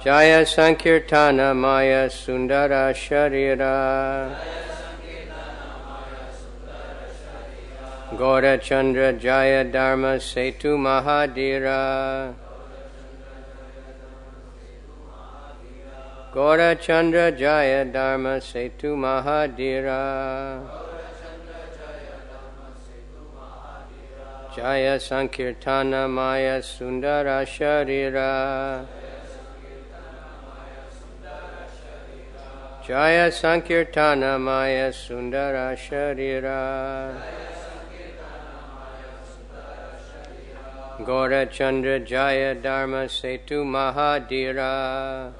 Jaya Sankirtana Maya Sundara Sharira Gaura Chandra Jaya Dharma Setu Mahadira Gaura Chandra Jaya Dharma Setu Mahadira Jaya Sankirtana Maya Sundara Sharira Jaya Sankirtana Maya Sundara Sharira Gaura Chandra Jaya Dharma Setu Mahadira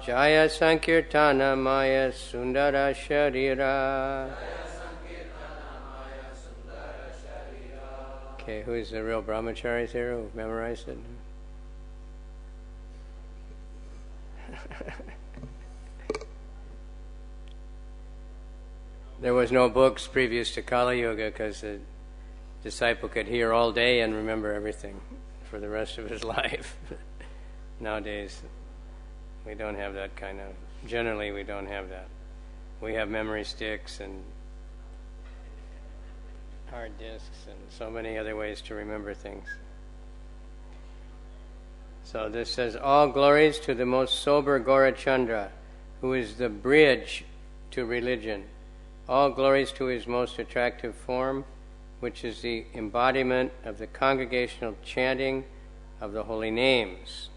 Jaya Sankirtana Maya Sundara Sharira. Okay, who's the real brahmacharis here who memorized it? There was no books previous to Kali Yuga because the disciple could hear all day and remember everything for the rest of his life. Nowadays, we don't have that kind of... Generally, we don't have that. We have memory sticks and hard disks and so many other ways to remember things. So this says, all glories to the most sober Gaurachandra, who is the bridge to religion. All glories to his most attractive form, which is the embodiment of the congregational chanting of the holy names.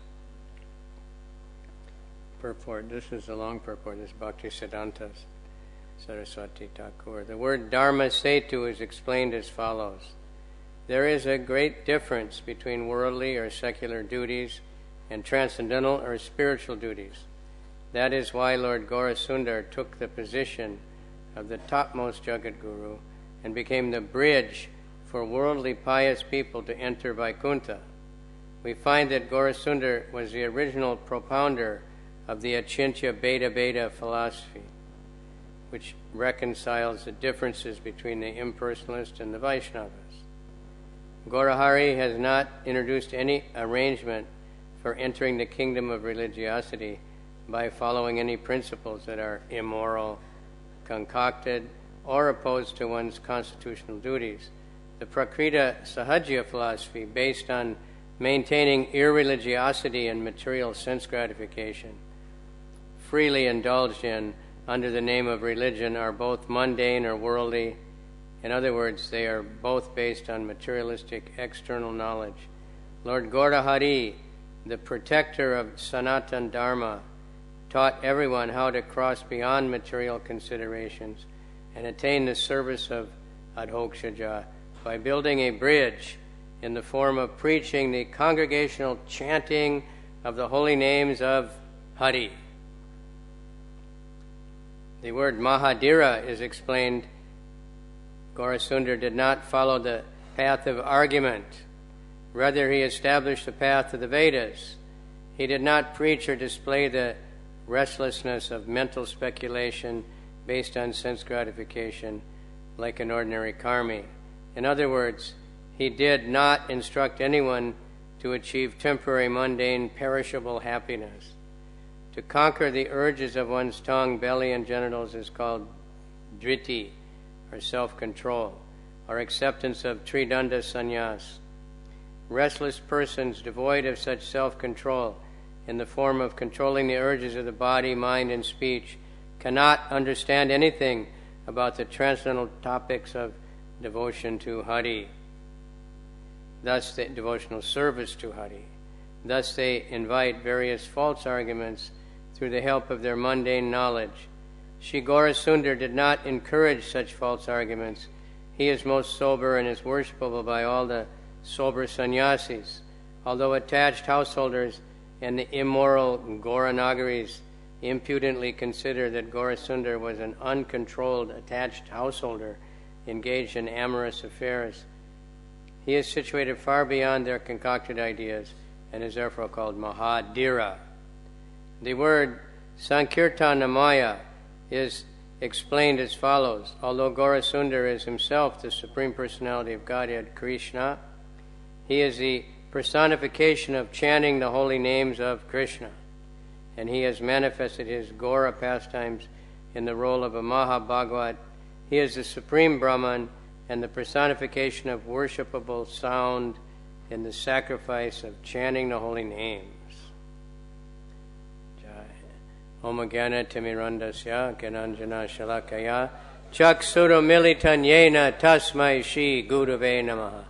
Purport. This is a long purport. This is Bhaktisiddhanta Saraswati Thakur. The word Dharma Setu is explained as follows. There is a great difference between worldly or secular duties and transcendental or spiritual duties. That is why Lord Gaurasundar took the position of the topmost Jagat Guru and became the bridge for worldly pious people to enter Vaikuntha. We find that Gaurasundar was the original propounder of the Achintya Bheda philosophy, which reconciles the differences between the impersonalists and the Vaishnavas. Gaurahari has not introduced any arrangement for entering the kingdom of religiosity by following any principles that are immoral, concocted, or opposed to one's constitutional duties. The Prakrita Sahajya philosophy, based on maintaining irreligiosity and material sense gratification, freely indulged in under the name of religion, are both mundane or worldly. In other words, they are both based on materialistic external knowledge. Lord Gaurahari, the protector of Sanatan Dharma, taught everyone how to cross beyond material considerations and attain the service of Adhokshaja by building a bridge in the form of preaching the congregational chanting of the holy names of Hari. The word Mahadira is explained. Gaurasundar did not follow the path of argument. Rather, he established the path of the Vedas. He did not preach or display the restlessness of mental speculation based on sense gratification like an ordinary karmi. In other words, he did not instruct anyone to achieve temporary, mundane, perishable happiness. To conquer the urges of one's tongue, belly, and genitals is called driti, or self-control, or acceptance of tridanda sannyas. Restless persons devoid of such self-control in the form of controlling the urges of the body, mind, and speech cannot understand anything about the transcendental topics of devotion to Hari. Thus, the devotional service to Hari. Thus, they invite various false arguments through the help of their mundane knowledge. Shri Gaurasundar did not encourage such false arguments. He is most sober and is worshipable by all the sober sannyasis. Although attached householders and the immoral Gauranagaris impudently consider that Gaurasundar was an uncontrolled attached householder engaged in amorous affairs, he is situated far beyond their concocted ideas and is therefore called Mahadira. The word Sankirtanamaya is explained as follows. Although Gaurasundar is himself the Supreme Personality of Godhead, Krishna, he is the personification of chanting the holy names of Krishna. And he has manifested his Gaura pastimes in the role of a Mahabhagavat. He is the Supreme Brahman and the personification of worshipable sound in the sacrifice of chanting the holy names. Om Gyana Timirandasya Gyananjana Shalakaya Chakshura Militan Yena Tasmai Shri Gurave Namaha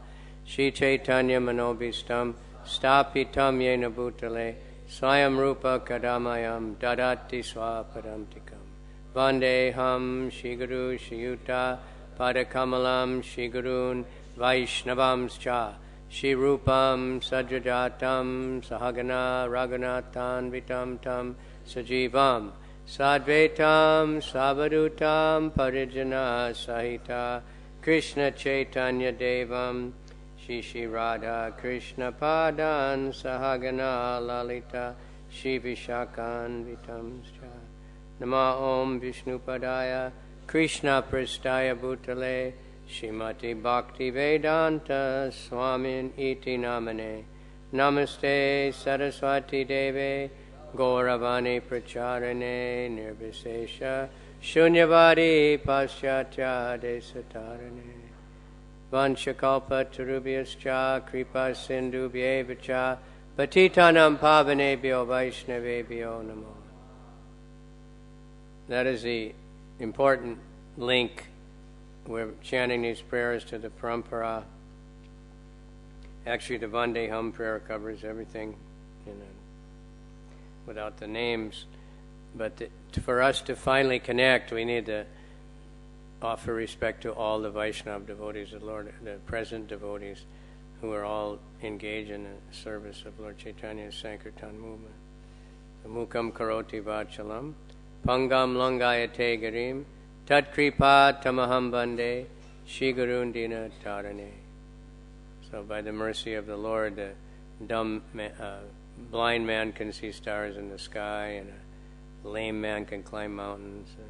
Shri Chaitanya Manobhistam Stapitam Yena Bhutale Swayam Rupa Kadamayam Dadati Swapadantikam Vandeham Shri Guru Shri Yuta Padakamalam Shri Gurun Vaishnavamscha Shri Rupam Sajajatam Sahagana Raghunathan Vitam Tam Sajivam Sadvaitam Savadutam Parijana Sahita Krishna Chaitanya Devam Shri Shri Radha Krishna Padan Sahagana Lalita Shri Vishakan Vitamscha Nama Om Vishnu Padaya Krishna Prastaya Bhutale Shrimati Bhaktivedanta Swami Iti Namane Namaste Saraswati Deve Gauravani Pracharane Nirvisesha Shunyavadi Paschatya Desatarane Vanchakalpa Tarubhyascha Kripa Sindhubhyevacha Patitanam Pavanebhyo Vaishnavebhyo Namo. That is the important link. We're chanting these prayers to the Parampara. Actually, the Vandeham prayer covers everything, without the names. But for us to finally connect, we need to offer respect to all the Vaishnava devotees of Lord, the present devotees, who are all engaged in the service of Lord Chaitanya's Sankirtan movement. Mukam karoti vachalam, pangam langayate garim, tat kripa tamaham bande, shigurundina tarane. So by the mercy of the Lord, the blind man can see stars in the sky, and a lame man can climb mountains, and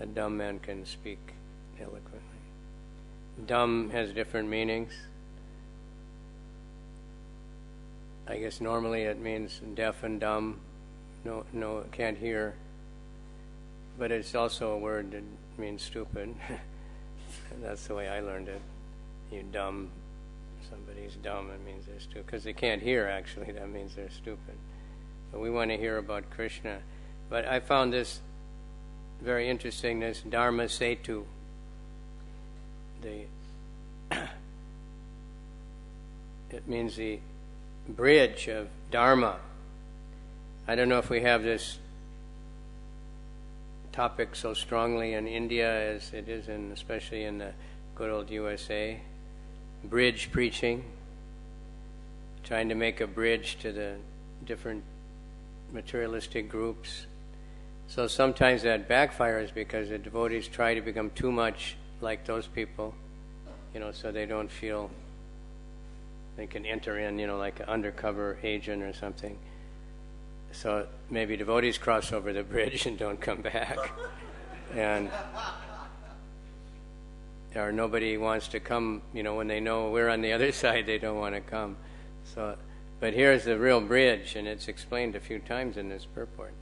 a dumb man can speak eloquently. Dumb has different meanings. I guess normally it means deaf and dumb, no, can't hear. But it's also a word that means stupid. That's the way I learned it. You dumb, somebody's dumb, it means they're stupid. Because they can't hear, actually, that means they're stupid. But we want to hear about Krishna. But I found this very interesting, this Dharma Setu. It means the bridge of Dharma. I don't know if we have this topic so strongly in India as it is especially in the good old USA. Bridge preaching, trying to make a bridge to the different materialistic groups. So sometimes that backfires because the devotees try to become too much like those people, so they don't feel they can enter in, like an undercover agent or something. So maybe devotees cross over the bridge and don't come back. Or nobody wants to come, when they know we're on the other side, they don't want to come. So, but here's the real bridge, and it's explained a few times in this purport.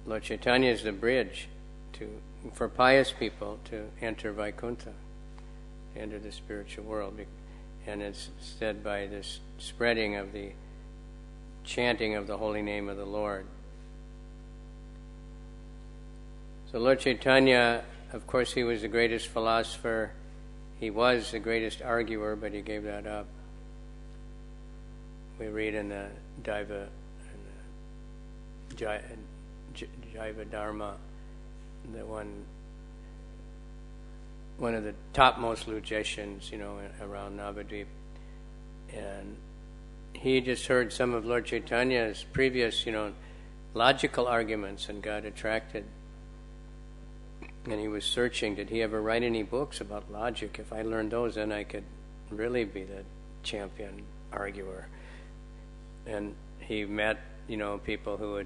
Lord Chaitanya is the bridge for pious people to enter Vaikuntha, to enter the spiritual world. And it's said by this spreading of the chanting of the holy name of the Lord. So Lord Chaitanya, of course, he was the greatest philosopher. He was the greatest arguer, but he gave that up. We read in the Jaiva Dharma, that one of the topmost logicians, around Navadvip, and he just heard some of Lord Chaitanya's previous, logical arguments and got attracted. And he was searching, did he ever write any books about logic? If I learned those, then I could really be the champion arguer. And he met, people who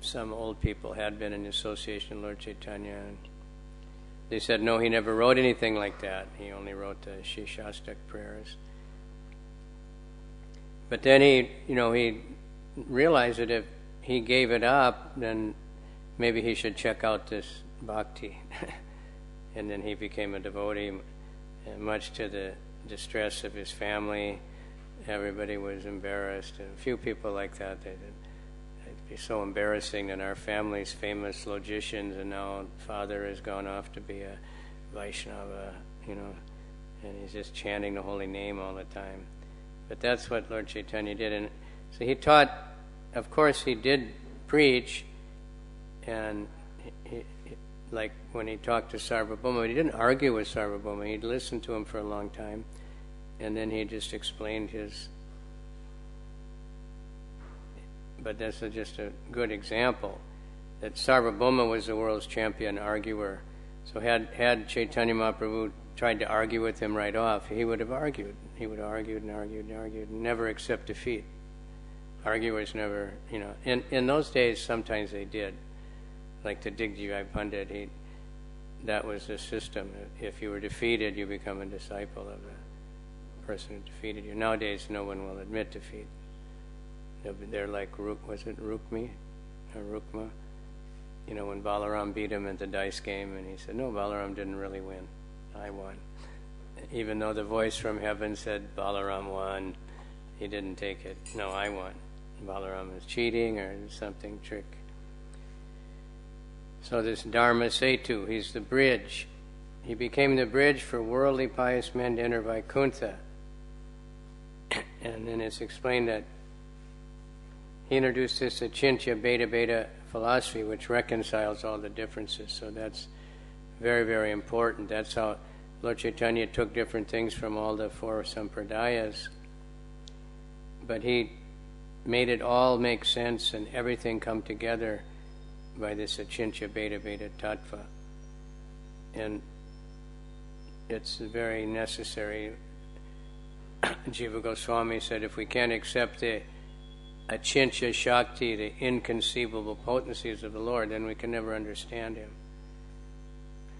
some old people had been in the association with Lord Chaitanya. And They said, no, he never wrote anything like that. He only wrote the Shishastak prayers. But then he realized that if he gave it up, then maybe he should check out this bhakti. And then he became a devotee, much to the distress of his family. Everybody was embarrassed. And a few people like that, it'd be so embarrassing that our family's famous logicians, and now father has gone off to be a Vaishnava, and he's just chanting the holy name all the time. But that's what Lord Chaitanya did. And so he taught, of course he did preach, and he like when he talked to Sarvabhauma, he didn't argue with Sarvabhauma, he'd listen to him for a long time, and then he just explained his... But that's just a good example, that Sarvabhauma was the world's champion arguer. So had Chaitanya Mahaprabhu tried to argue with him right off, he would have argued. He would have argued and argued and argued, and never accept defeat. Arguers never, in those days sometimes they did. Like the Digjivai Pandit, that was the system. If you were defeated, you become a disciple of the person who defeated you. Nowadays, no one will admit defeat. They're like, was it Rukmi or Rukma? When Balaram beat him at the dice game, and he said, no, Balaram didn't really win. I won. Even though the voice from heaven said Balaram won, he didn't take it. No, I won. Balaram was cheating or something, trick. So this Dharma Setu, he's the bridge. He became the bridge for worldly pious men to enter Vaikuntha. And then it's explained that he introduced this Achintya Beta philosophy, which reconciles all the differences. So that's very, very important. That's how Lord Chaitanya took different things from all the four sampradayas. But he made it all make sense and everything come together by this Achintya Beta Tattva. And it's very necessary. Jiva Goswami said, if we can't accept the Achintya Shakti, the inconceivable potencies of the Lord, then we can never understand Him.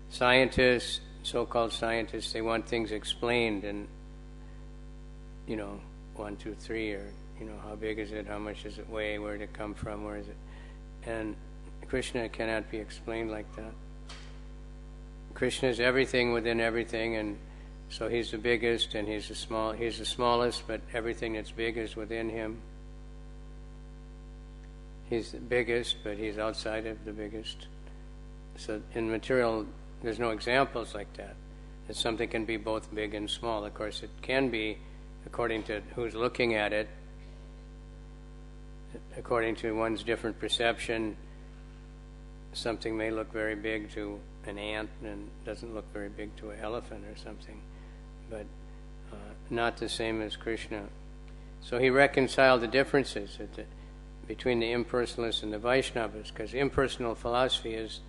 Scientists, so-called scientists, they want things explained and, 1, 2, 3, or, how big is it, how much does it weigh, where did it come from, where is it? And Krishna cannot be explained like that. Krishna is everything within everything, and so He's the biggest and He's the smallest, but everything that's big is within Him. He's the biggest, but He's outside of the biggest. So in material, there's no examples like that. That something can be both big and small. Of course, it can be, according to who's looking at it, according to one's different perception. Something may look very big to an ant and doesn't look very big to an elephant or something, but not the same as Krishna. So he reconciled the differences between the impersonalists and the Vaishnavas, because impersonal philosophy is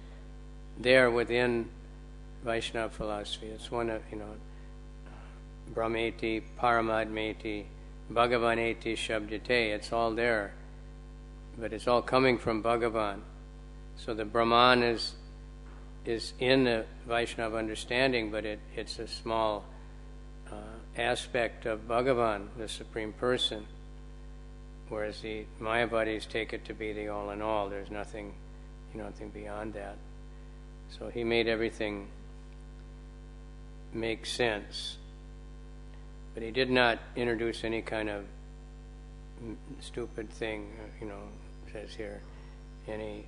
there within Vaishnava philosophy. It's one of, Brahmeti, Paramadmeti, Bhagavaneti, Shabdate. It's all there, but it's all coming from Bhagavan. So the Brahman is in the Vaishnava understanding, but it's a small aspect of Bhagavan, the Supreme Person, whereas the Mayavadis take it to be the all in all. There's nothing beyond that. So he made everything make sense, but he did not introduce any kind of stupid thing, says here, any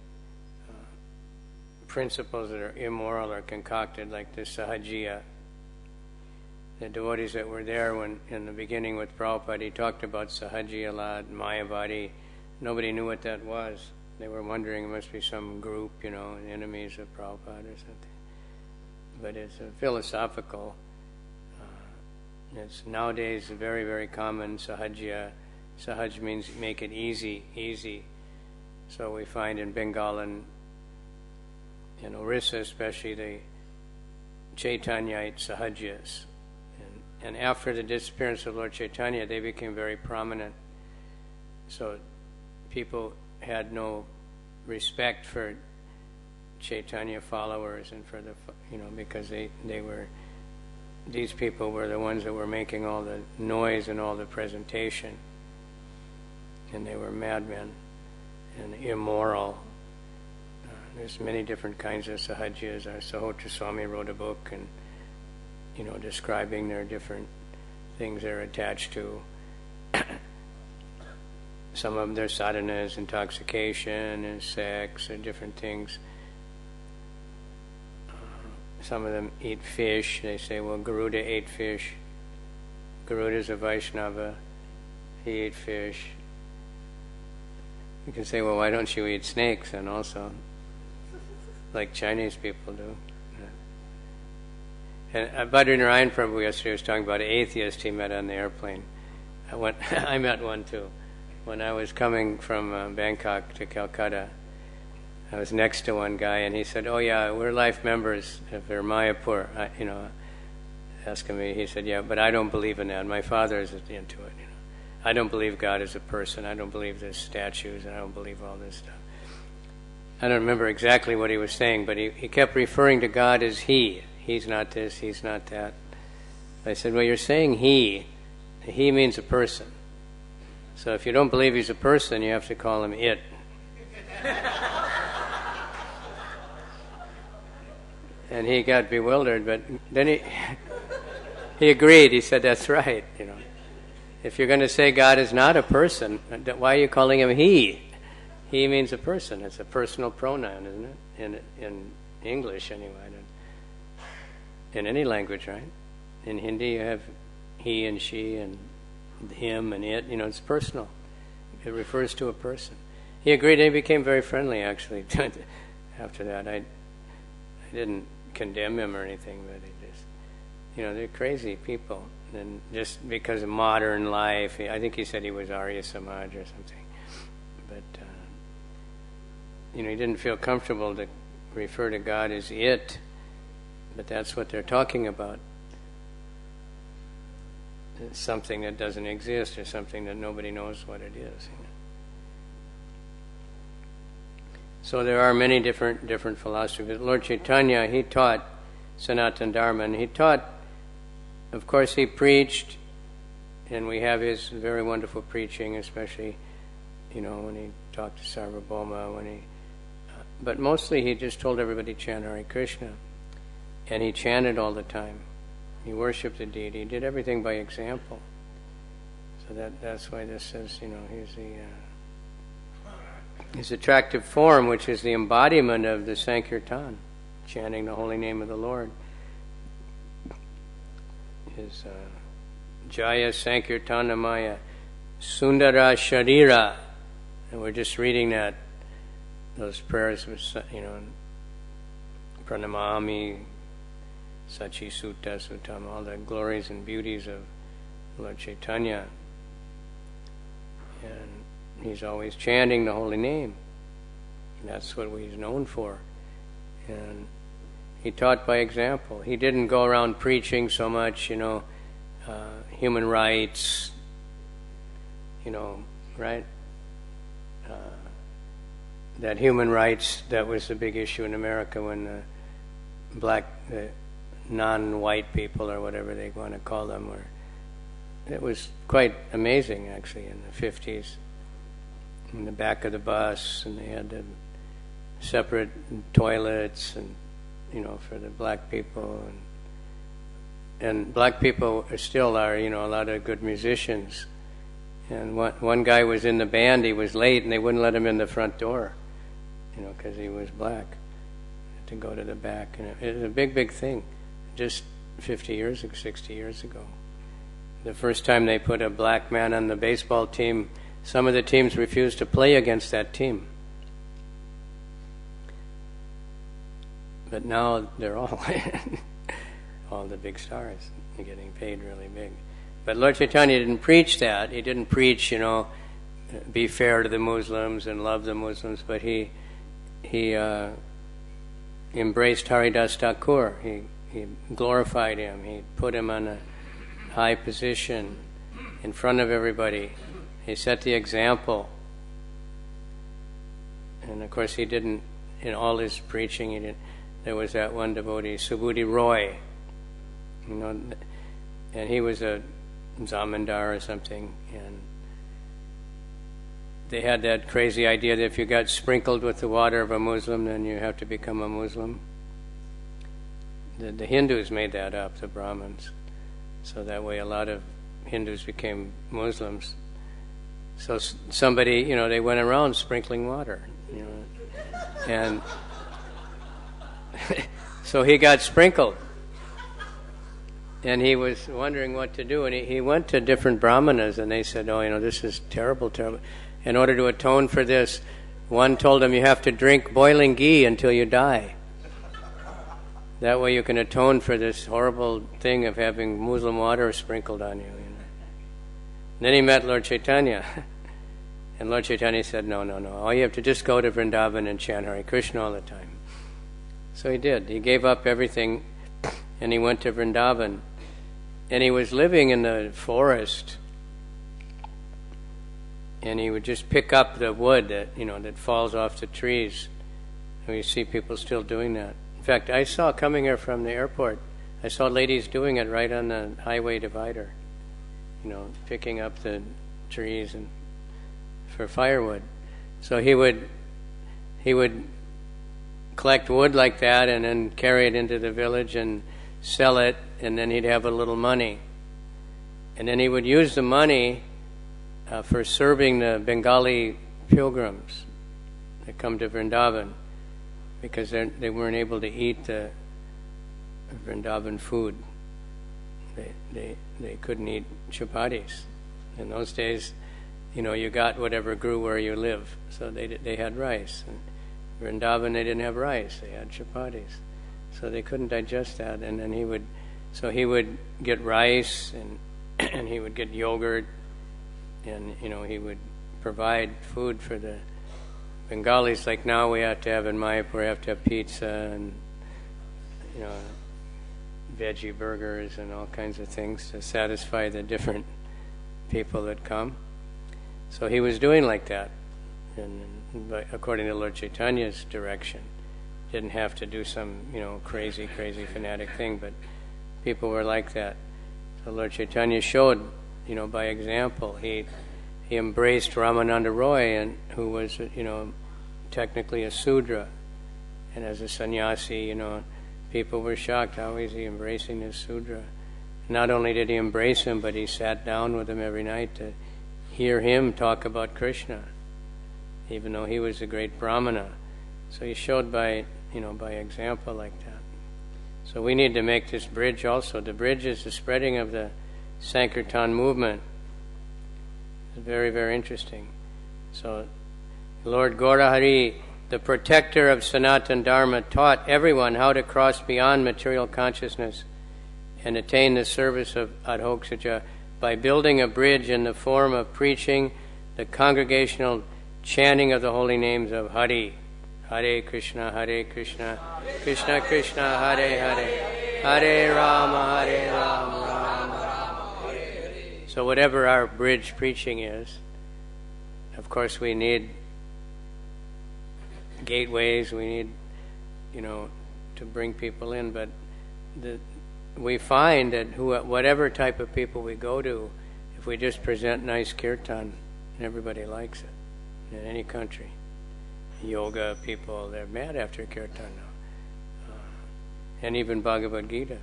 principles that are immoral or concocted, like the sahajiya. The devotees that were there when in the beginning with Prabhupada, he talked about sahajiya a lot, Mayavadi. Nobody knew what that was. They were wondering it must be some group, enemies of Prabhupada or something. But it's a philosophical. It's nowadays very, very common, sahajiya. Sahaj means make it easy. So we find in Bengal and in Orissa especially the Chaitanyite Sahajiyas. And after the disappearance of Lord Chaitanya, they became very prominent. So people had no respect for Chaitanya followers and for the, because these people were the ones that were making all the noise and all the presentation, and they were madmen and immoral. There's many different kinds of sahajiyas. Sahotra Swami wrote a book and describing their different things they're attached to. Some of them, their sadhana is intoxication and sex and different things. Some of them eat fish. They say, well, Garuda ate fish. Garuda's a Vaishnava. He ate fish. You can say, well, why don't you eat snakes? And also, like Chinese people do. And Bhadrinarayan Prabhu yesterday was talking about an atheist he met on the airplane. I met one too. When I was coming from Bangkok to Calcutta, I was next to one guy, and he said, "Oh yeah, we're life members of Mayapur." Asking me, he said, "Yeah, but I don't believe in that. My father is into it. I don't believe God is a person. I don't believe there's statues, and I don't believe all this stuff." I don't remember exactly what he was saying, but he kept referring to God as He. He's not this. He's not that. I said, "Well, you're saying He. He means a person. So if you don't believe He's a person, you have to call Him It." And he got bewildered, but then he agreed. He said, "That's right. If you're going to say God is not a person, why are you calling Him He? He means a person. It's a personal pronoun, isn't it? In English, anyway. In any language, right? In Hindi, you have he and she and him and it. It's personal. It refers to a person." He agreed, and he became very friendly, actually, after that. I didn't condemn him or anything, but he just, they're crazy people. And just because of modern life, I think he said he was Arya Samaj or something. But, he didn't feel comfortable to refer to God as It, but that's what they're talking about. It's something that doesn't exist, or something that nobody knows what it is. So there are many different philosophies. Lord Chaitanya, he taught Sanatana Dharma, and he taught, of course, he preached, and we have his very wonderful preaching, especially, when he talked to Sarvabhauma, but mostly he just told everybody to chant Hare Krishna, and he chanted all the time. He worshipped the deity. He did everything by example. So that's why this says, he's his attractive form, which is the embodiment of the Sankirtan, chanting the holy name of the Lord. His Jaya Sankirtanamaya Sundara Sharira, and we're just reading those prayers, Pranamami, Sachi Sutta Suttam, all the glories and beauties of Lord Chaitanya. And he's always chanting the holy name. And that's what he's known for. And he taught by example. He didn't go around preaching so much, human rights, right? That human rights, that was the big issue in America when the non-white people, or whatever they want to call them, it was quite amazing, actually, in the 50s. In the back of the bus, and they had the separate toilets, and for the black people, and black people still are, a lot of good musicians. And one guy was in the band. He was late, and they wouldn't let him in the front door, because he was black. Had to go to the back, and it was a big thing. Just 60 years ago, the first time they put a black man on the baseball team, some of the teams refused to play against that team. But now they're all the big stars. They're getting paid really big. But Lord Chaitanya didn't preach that. He didn't preach, be fair to the Muslims and love the Muslims. But he embraced Haridas Thakur. He glorified him. He put him on a high position in front of everybody. He set the example. And of course he didn't in all his preaching, there was that one devotee, Subhuti Roy, and he was a zamindar or something, and they had that crazy idea that if you got sprinkled with the water of a Muslim, then you have to become a Muslim. The Hindus made that up, the Brahmins. So that way a lot of Hindus became Muslims. So somebody, they went around sprinkling water, and so he got sprinkled. And he was wondering what to do, and he went to different brahmanas, and they said, this is terrible, terrible. In order to atone for this, one told him you have to drink boiling ghee until you die. That way you can atone for this horrible thing of having Muslim water sprinkled on you. Then he met Lord Chaitanya, and Lord Chaitanya said, no, all you have to just go to Vrindavan and chant Hare Krishna all the time. So he did. He gave up everything, and he went to Vrindavan. And he was living in the forest, and he would just pick up the wood that falls off the trees. And we see people still doing that. In fact, I saw coming here from the airport, I saw ladies doing it right on the highway divider, picking up the trees and for firewood. So he would collect wood like that and then carry it into the village and sell it, and then he'd have a little money. And then he would use the money for serving the Bengali pilgrims that come to Vrindavan, because they weren't able to eat the Vrindavan food. They couldn't eat chapatis. In those days, you got whatever grew where you live. So they had rice. And Vrindavan, they didn't have rice. They had chapatis. So they couldn't digest that. And then he would get rice, and he would get yogurt, and he would provide food for the Bengalis. Like now we have to have in Mayapur, we have to have pizza and veggie burgers and all kinds of things to satisfy the different people that come. So he was doing like that, but according to Lord Chaitanya's direction. Didn't have to do some crazy fanatic thing, but people were like that. So Lord Chaitanya showed by example. He embraced Ramananda Roy, and who was technically a Sudra, and as a sannyasi, people were shocked. How is he embracing this Sudra? Not only did he embrace him, but he sat down with him every night to hear him talk about Krishna, even though he was a great Brahmana. So he showed by example like that. So we need to make this bridge also. The bridge is the spreading of the Sankirtan movement. It's very, very interesting. So Lord Gaura Hari, the protector of Sanatana Dharma, taught everyone how to cross beyond material consciousness and attain the service of Adhoksaja by building a bridge in the form of preaching the congregational chanting of the holy names of Hari. Hare Krishna, Krishna Krishna, Hare Hare, Hare Rama, Rama Rama, Hare Hare. So whatever our bridge preaching is, of course we need gateways, we need, to bring people in, but we find that whatever type of people we go to, if we just present nice kirtan, everybody likes it in any country. Yoga people, they're mad after kirtan now. And even Bhagavad Gita.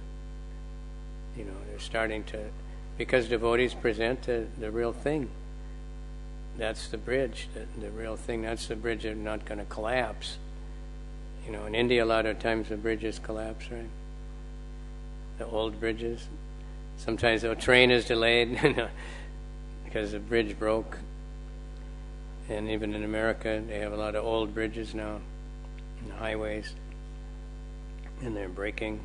They're starting to, because devotees present the real thing. That's the bridge, the real thing. That's the bridge that's not going to collapse. In India a lot of times the bridges collapse, right? The old bridges. Sometimes the train is delayed because the bridge broke. And even in America, they have a lot of old bridges now, and highways, and they're breaking.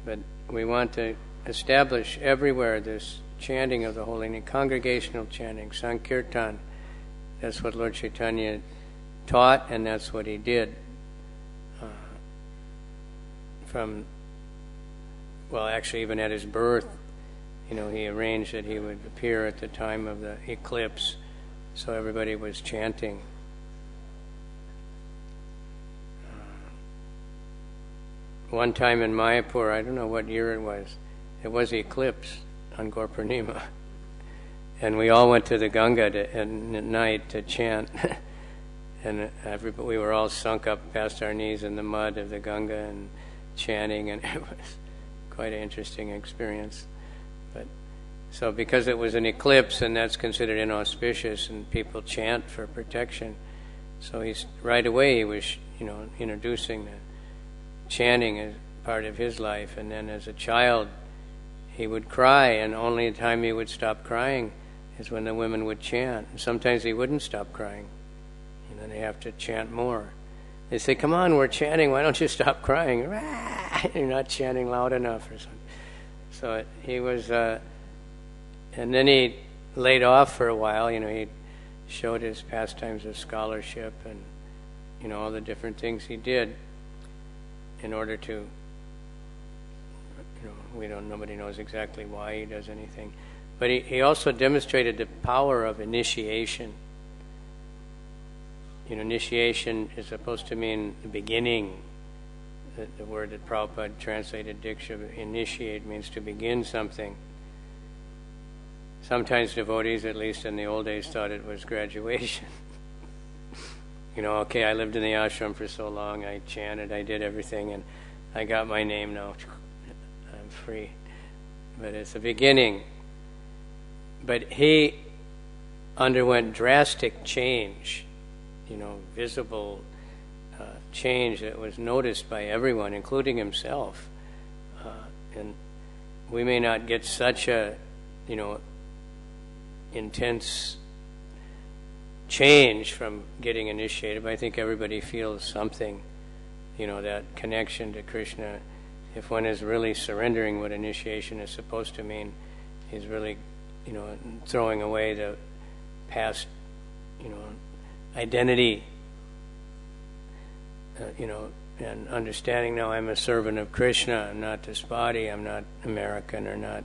But we want to establish everywhere this chanting of the holy name, congregational chanting, Sankirtan. That's what Lord Chaitanya taught, and that's what he did. Actually, even at his birth, he arranged that he would appear at the time of the eclipse. So everybody was chanting. one time in Mayapur, I don't know what year it was eclipse on Gaura Purnima. And we all went to the Ganga at night to chant. And we were all sunk up past our knees in the mud of the Ganga and chanting, and it was quite an interesting experience. But so because it was an eclipse and that's considered inauspicious and people chant for protection, so right away he was, introducing the chanting as part of his life. And then as a child he would cry, and only the time he would stop crying is when the women would chant. And sometimes he wouldn't stop crying, and then they have to chant more. They say, "Come on, we're chanting, why don't you stop crying?" You're not chanting loud enough or something. So he was, and then he laid off for a while. He showed his pastimes of scholarship and, all the different things he did in order to, nobody knows exactly why he does anything. But he also demonstrated the power of initiation. Initiation is supposed to mean the beginning. The word that Prabhupada translated Diksha, initiate, means to begin something. Sometimes devotees, at least in the old days, thought it was graduation. Okay, I lived in the ashram for so long, I chanted, I did everything, and I got my name now. I'm free. But it's a beginning. But he underwent drastic change, visible change that was noticed by everyone, including himself. And we may not get such a, intense change from getting initiated, but I think everybody feels something, that connection to Krishna. If one is really surrendering what initiation is supposed to mean, he's really, throwing away the past, identity, and understanding now I'm a servant of Krishna, I'm not this body, I'm not American or not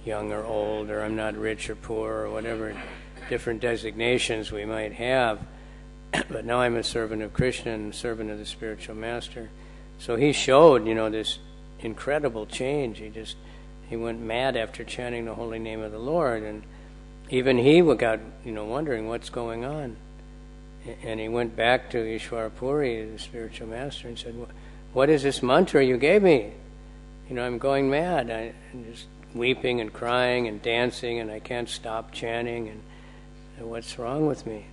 young or old, or I'm not rich or poor, or whatever different designations we might have, but now I'm a servant of Krishna and a servant of the spiritual master. So he showed, this incredible change. He went mad after chanting the holy name of the Lord, and even he got, wondering what's going on. And he went back to Ishwara Puri, the spiritual master, and said, "What is this mantra you gave me? I'm going mad. I'm just weeping and crying and dancing, and I can't stop chanting, and what's wrong with me?"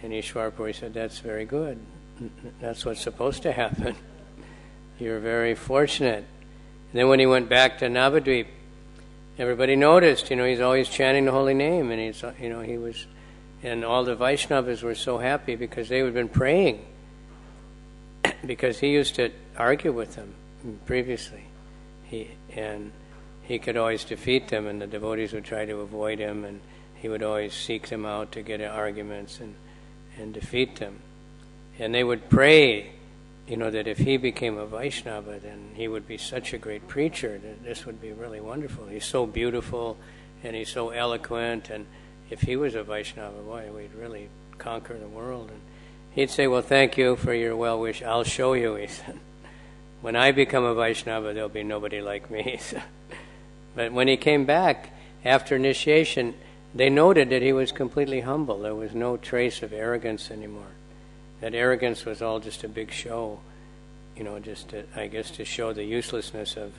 And Ishwara Puri said, "That's very good. That's what's supposed to happen. You're very fortunate." And then when he went back to Navadvip, everybody noticed, he's always chanting the holy name, and he was, and all the Vaishnavas were so happy because they had been praying, because he used to argue with them previously. He could always defeat them, and the devotees would try to avoid him, and he would always seek them out to get in arguments and defeat them. And they would pray, that if he became a Vaishnava, then he would be such a great preacher, that this would be really wonderful. He's so beautiful, and he's so eloquent, and if he was a Vaishnava, boy, we'd really conquer the world. And he'd say, "Well, thank you for your well wish. I'll show you," he said. "When I become a Vaishnava, there'll be nobody like me." But when he came back after initiation, they noted that he was completely humble. There was no trace of arrogance anymore. That arrogance was all just a big show, just to show the uselessness of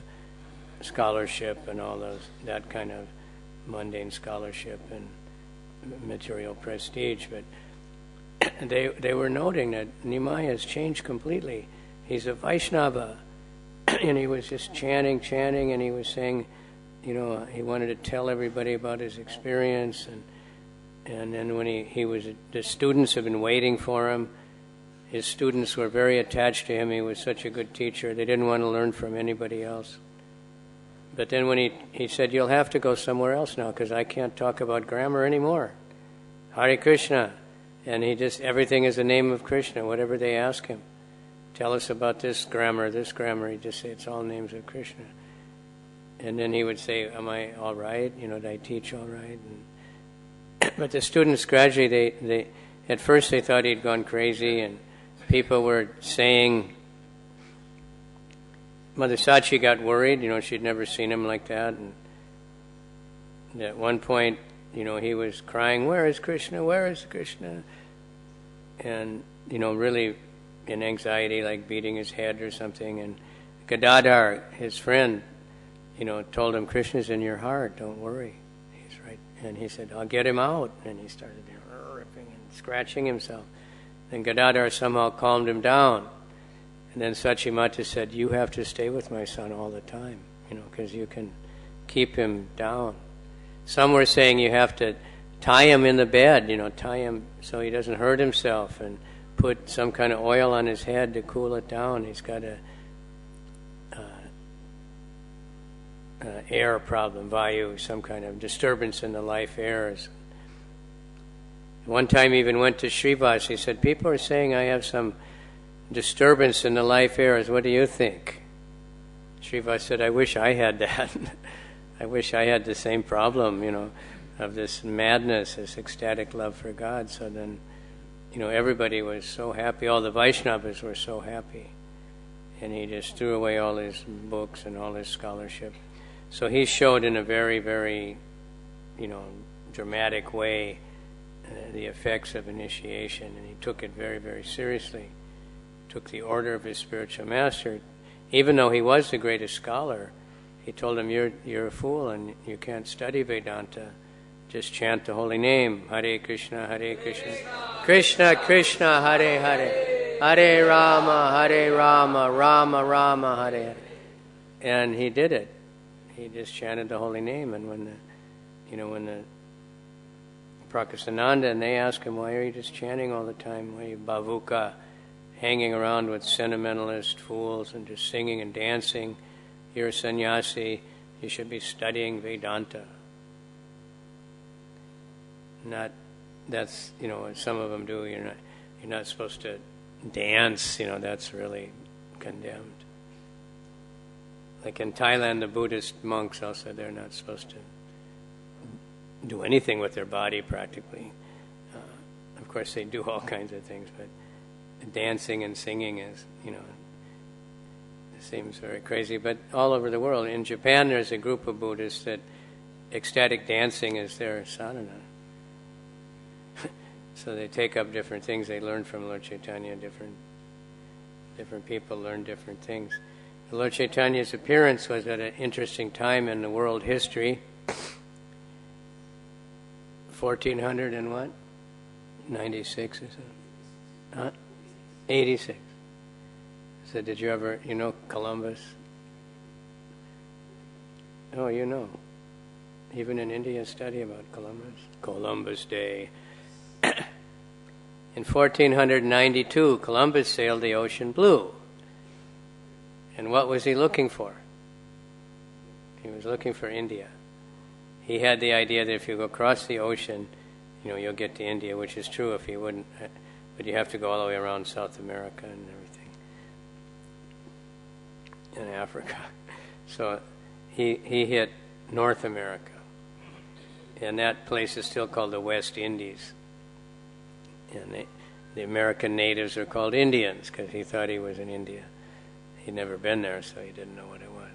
scholarship and all that kind of mundane scholarship and material prestige. But they were noting that Nimai has changed completely. He's a Vaishnava, and he was just chanting, and he was saying, he wanted to tell everybody about his experience, and then when the students have been waiting for him. His students were very attached to him. He was such a good teacher. They didn't want to learn from anybody else. But then when he said, "You'll have to go somewhere else now because I can't talk about grammar anymore. Hare Krishna." And everything is the name of Krishna, whatever they ask him. "Tell us about this grammar. He'd just say, "It's all names of Krishna." And then he would say, "Am I all right? Did I teach all right?" But the students gradually, they at first they thought he'd gone crazy, and people were saying Mother Sachi got worried. She'd never seen him like that. And at one point, he was crying, "Where is Krishna? Where is Krishna?" And, really in anxiety, like beating his head or something. And Gadadhar, his friend, told him, "Krishna's in your heart, don't worry. He's right." And he said, "I'll get him out." And he started ripping and scratching himself. And Gadadhar somehow calmed him down. And then Sachimata said, "You have to stay with my son all the time, because you can keep him down." Some were saying you have to tie him in the bed, tie him so he doesn't hurt himself, and put some kind of oil on his head to cool it down. He's got a air problem, vayu, some kind of disturbance in the life airs. One time he even went to Srivas. He said, "People are saying I have some disturbance in the life airs. What do you think?" Srivas said, "I wish I had that. I wish I had the same problem, of this madness, this ecstatic love for God." So then, everybody was so happy. All the Vaishnavas were so happy. And he just threw away all his books and all his scholarship. So he showed in a very, very, dramatic way the effects of initiation, and he took it very, very seriously. Took the order of his spiritual master. Even though he was the greatest scholar, he told him, you're a fool and you can't study Vedanta. Just chant the holy name. Hare Krishna, Krishna Krishna, Hare Hare, Hare Rama, Rama Rama, Hare Hare. And he did it. He just chanted the holy name. And when the Prakasananda, and they asked him, "Why are you just chanting all the time? Why are you bavuka, hanging around with sentimentalist fools and just singing and dancing? You're a sannyasi. You should be studying Vedanta." That's what some of them do. You're not supposed to dance. That's really condemned. Like in Thailand, the Buddhist monks also, they're not supposed to do anything with their body practically. Of course, they do all kinds of things, but dancing and singing is, it seems very crazy. But all over the world, in Japan, there's a group of Buddhists that ecstatic dancing is their sadhana. So they take up different things. They learn from Lord Chaitanya. Different people learn different things. Lord Chaitanya's appearance was at an interesting time in the world history. 1400 and what? 96 or something? 86. So did you ever, Columbus? Oh, Even in India, study about Columbus. Columbus Day. In 1492, Columbus sailed the ocean blue. And what was he looking for? He was looking for India. He had the idea that if you go across the ocean, you'll get to India, which is true if he wouldn't, but you have to go all the way around South America and everything, and Africa. So he hit North America, and that place is still called the West Indies. And the American natives are called Indians because he thought he was in India. He'd never been there, so he didn't know what it was.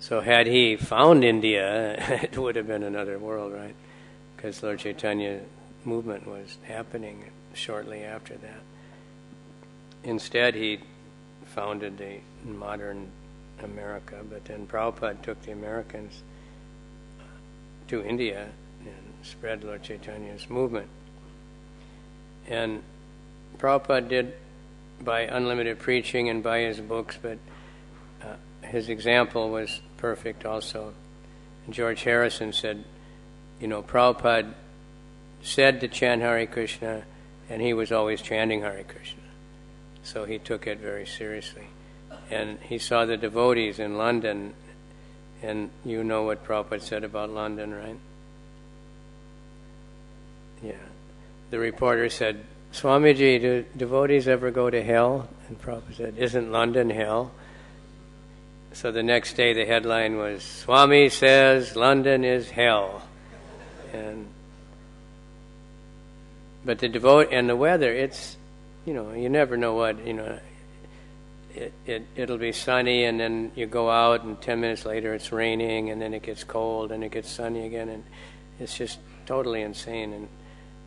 So had he found India, it would have been another world, right? Because Lord Chaitanya's movement was happening shortly after that. Instead, he founded the modern America, but then Prabhupada took the Americans to India and spread Lord Chaitanya's movement. And Prabhupada did by unlimited preaching and by his books, but his example was perfect also. And George Harrison said, Prabhupada said to chant Hare Krishna, and he was always chanting Hare Krishna. So he took it very seriously. And he saw the devotees in London, and you know what Prabhupada said about London, right? Yeah. The reporter said, "Swamiji, do devotees ever go to hell?" And Prabhupada said, "Isn't London hell?" So the next day the headline was, "Swami says London is hell." But the and the weather, it's, you never know what, it'll be sunny, and then you go out, and 10 minutes later it's raining, and then it gets cold, and it gets sunny again, and it's just totally insane. And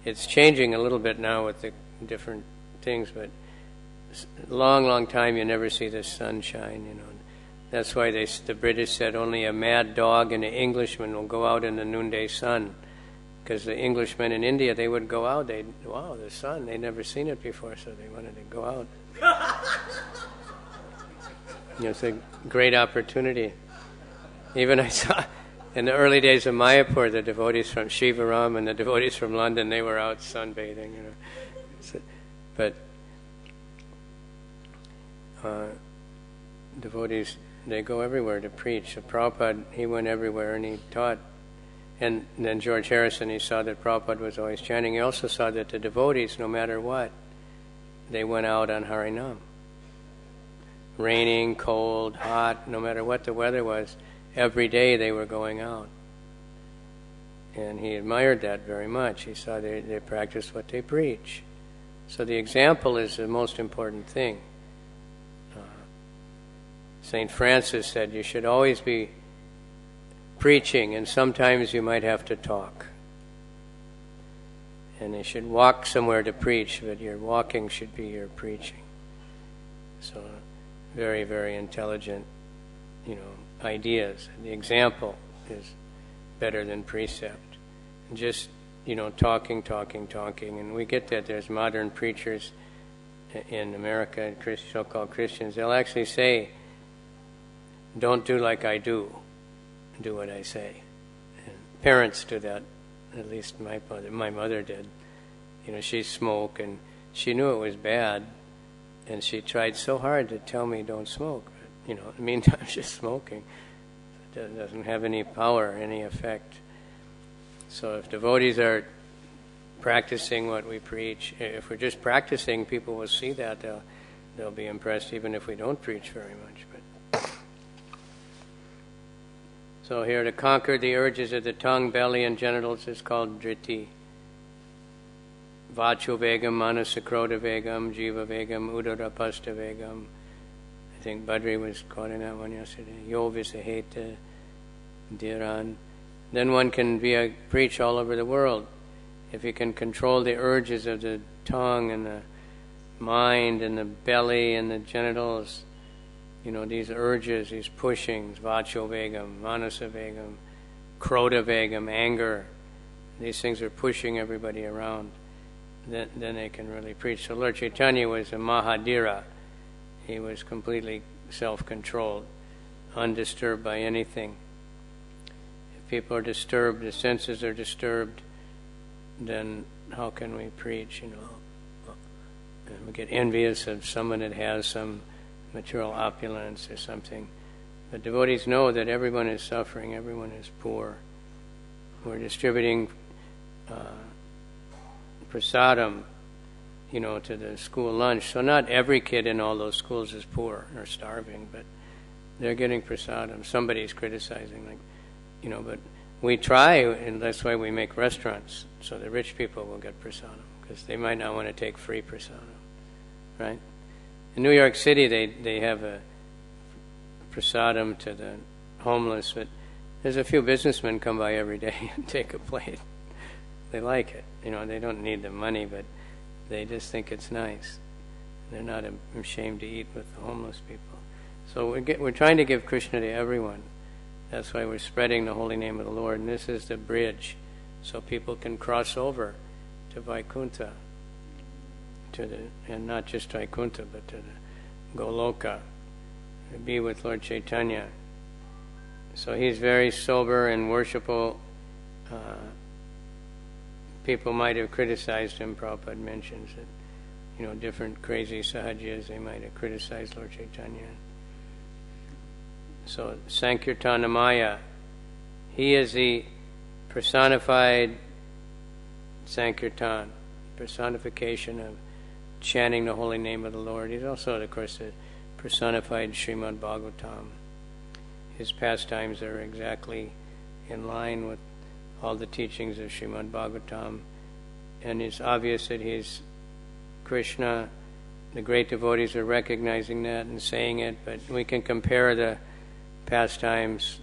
it's changing a little bit now with the different things, but long time you never see the sunshine, you know. That's why the British said only a mad dog and an Englishman will go out in the noonday sun. Because the Englishmen in India, they would go out, wow, the sun, they'd never seen it before, so they wanted to go out. It's a great opportunity. Even I saw, in the early days of Mayapur, the devotees from Shivaram and the devotees from London, they were out sunbathing, you know. But devotees, they go everywhere to preach. So Prabhupada, he went everywhere and he taught. And then George Harrison, he saw that Prabhupada was always chanting. He also saw that the devotees, no matter what, they went out on Harinam. Raining, cold, hot, no matter what the weather was, every day they were going out. And he admired that very much. He saw they practiced what they preach. So the example is the most important thing. St. Francis said you should always be preaching, and sometimes you might have to talk. And you should walk somewhere to preach, but your walking should be your preaching. So, very, very intelligent, ideas. The example is better than precept. And just, talking, and we get that there's modern preachers in America, so-called Christians, they'll actually say, don't do like I do. Do what I say. And parents do that. At least my mother did. She smoked, and she knew it was bad, and she tried so hard to tell me don't smoke. But, in the meantime, she's smoking. It doesn't have any power, any effect. So if devotees are practicing what we preach, if we're just practicing, people will see that. They'll be impressed, even if we don't preach very much. So here, to conquer the urges of the tongue, belly, and genitals is called driti. Vachu vegam, manasakroda vegam, jiva vegam, udarapasta vegam. I think Badri was quoting that one yesterday. Yo visaheta, dhiran. Then one can preach all over the world. If you can control the urges of the tongue and the mind and the belly and the genitals, these urges, these pushings, vacho vegam, manasa vegam, krota vegam, anger, these things are pushing everybody around, then they can really preach. So Lord Chaitanya was a Mahadira. He was completely self-controlled, undisturbed by anything. If people are disturbed, the senses are disturbed, then how can we preach, And we get envious of someone that has some material opulence or something. But devotees know that everyone is suffering, everyone is poor. We're distributing prasadam, to the school lunch. So not every kid in all those schools is poor or starving, but they're getting prasadam. Somebody's criticizing, but we try, and that's why we make restaurants, so the rich people will get prasadam, because they might not want to take free prasadam, right? In New York City, they have a prasadam to the homeless, but there's a few businessmen come by every day and take a plate. They like it. They don't need the money, but they just think it's nice. They're not ashamed to eat with the homeless people. So we're trying to give Krishna to everyone. That's why we're spreading the holy name of the Lord, and this is the bridge, so people can cross over to Vaikuntha. And not just Vaikuntha, but to the Goloka, to be with Lord Chaitanya. So he's very sober and worshipful. People might have criticized him. Prabhupada mentions that, different crazy sahajas, they might have criticized Lord Chaitanya. So Sankirtanamaya, he is the personified Sankirtan, personification of chanting the holy name of the Lord. He's also, of course, the personified Srimad Bhagavatam. His pastimes are exactly in line with all the teachings of Srimad Bhagavatam, and it's obvious that he's Krishna the great devotees are recognizing that and saying it, but we can compare the pastimes.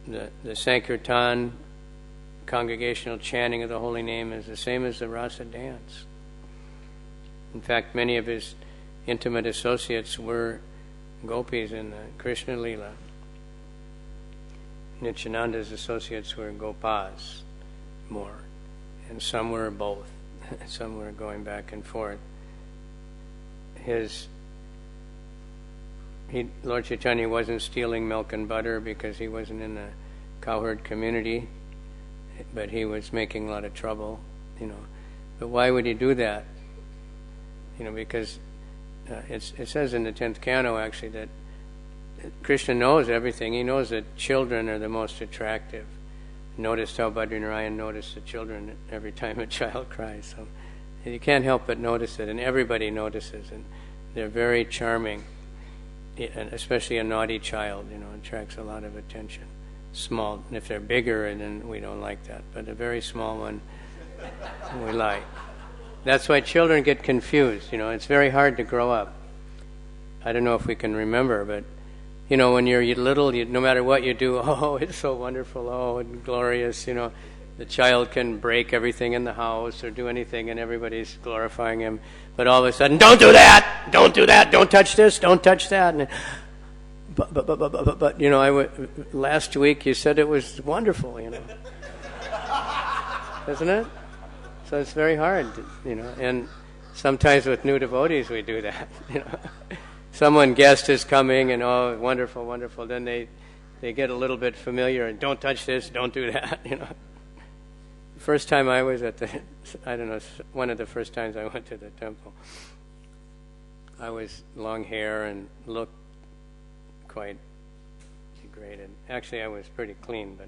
The Sankirtan, congregational chanting of the holy name, is the same as the rasa dance. In fact, many of his intimate associates were gopis in the Krishna Leela. Nityananda's associates were gopas more, and some were both. Some were going back and forth. Lord Chaitanya wasn't stealing milk and butter because he wasn't in the cowherd community, but he was making a lot of trouble, But why would he do that? Because it says in the 10th canto, actually, that Krishna knows everything. He knows that children are the most attractive. Noticed how Badrinarayan noticed the children every time a child cries. So you can't help but notice it, and everybody notices, and they're very charming. And especially a naughty child, attracts a lot of attention. Small, and if they're bigger, then we don't like that. But a very small one, we like. That's why children get confused. It's very hard to grow up. I don't know if we can remember, but when you're little, no matter what you do, oh, it's so wonderful, oh, and glorious. The child can break everything in the house or do anything, and everybody's glorifying him. But all of a sudden, don't do that, don't touch this, don't touch that. And, but last week you said it was wonderful, isn't it? So it's very hard, And sometimes with new devotees we do that, Someone guest is coming, and oh, wonderful, wonderful. Then they get a little bit familiar, and don't touch this, don't do that, First time I was at one of the first times I went to the temple, I was long hair and looked quite degraded. Actually, I was pretty clean, but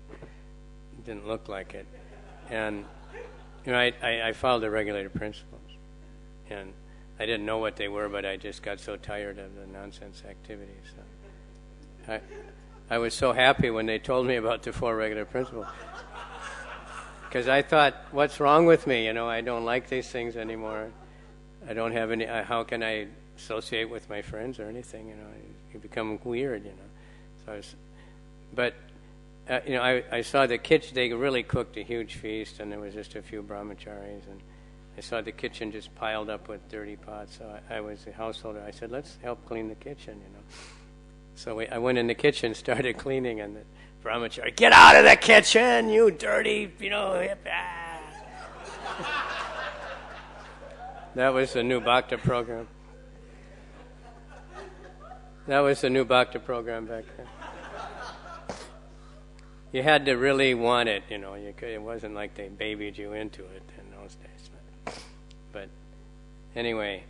didn't look like it. And, I followed the regulated principles. And I didn't know what they were, but I just got so tired of the nonsense activities. So I was so happy when they told me about the 4 regular principles. Because I thought, what's wrong with me? I don't like these things anymore. I don't have any. How can I associate with my friends or anything? You become weird. So I saw the kitchen. They really cooked a huge feast, and there was just a few brahmacharis, and I saw the kitchen just piled up with dirty pots. So I was the householder. I said, let's help clean the kitchen. So I went in the kitchen, started cleaning, and the brahmachari, get out of the kitchen, you dirty, hip. That was the new Bhakta program. That was the new Bhakta program back then. You had to really want it, it wasn't like they babied you into it in those days. But anyway,